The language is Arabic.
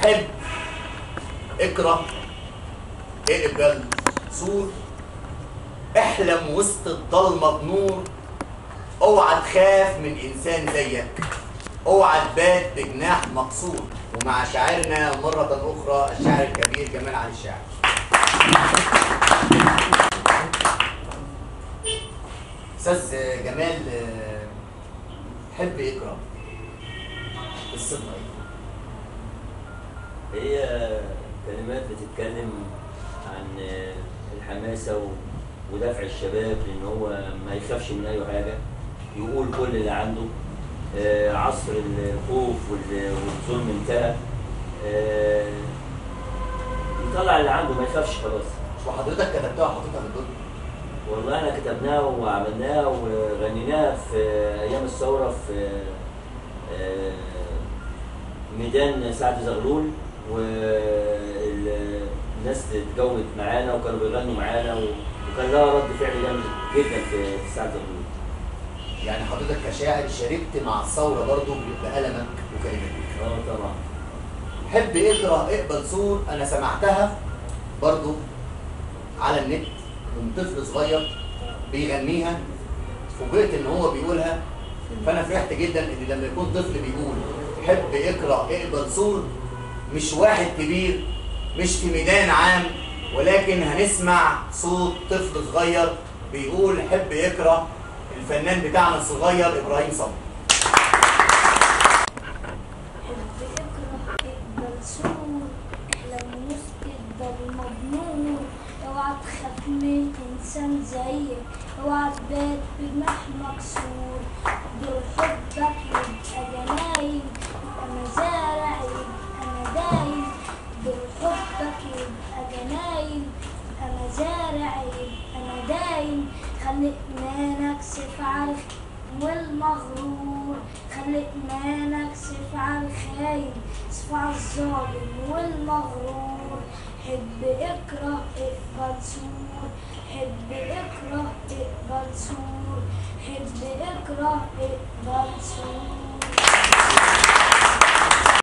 حب، اكره، اقبل، صور، احلم وسط الضلمه بنور، اوعى تخاف من انسان زيك، اوعى تبات بجناح مكسور. ومع شاعرنا مرة أخرى الشاعر الكبير جمال علي الشاعر. أستاذ جمال، حب اقرا قصتنا ايه؟ هي كلمات بتتكلم عن الحماسة ودفع الشباب لان هو ما يخافش من اي حاجة، يقول كل اللي عنده. عصر الخوف والظلم انتهى، يطلع اللي عنده ما يخافش خلاص. وحضرتك كتبتها وحطيتها في الدنيا؟ والله انا كتبناها وعملناها وغنيناها في ايام الثوره في ميدان سعد زغلول، والناس اتجوت معانا وكانوا بيغنوا معانا وكان لها رد فعل جامد جدا في سعد زغلول. يعني حضرتك كشاعر شاركت مع الثوره برضه بقلمك وكلماتك؟ طبعا. حب اقرا اقبل صور، انا سمعتها برضه على النت من طفل صغير بيغنيها، فوجئت ان هو بيقولها، فانا فرحت جدا ان لما يكون طفل بيقول حب اقرا اقبل صور، مش واحد كبير، مش في ميدان عام، ولكن هنسمع صوت طفل صغير بيقول حب اقرا، الفنان بتاعنا الصغير ابراهيم صبري. حب اقرا اقبل صور، احلم وسط الضلمه بنور، اوعى تخاف من انسان زيك، اوعى تبات بجناح مكسور، دور حبك يبقى جناين، يبقى مزارع، يبقى مداين، دور حبك يبقى جناين، يبقى مزارع، يبقى مداين، خلي ايمانك سيف على والمغرور، خلي ايمانك سيف على الخاين، سيف على الظالم والمغرور، حب اقرا اقبل صور، حب اقرا اقبل صور، حب اقرا اقبل صور.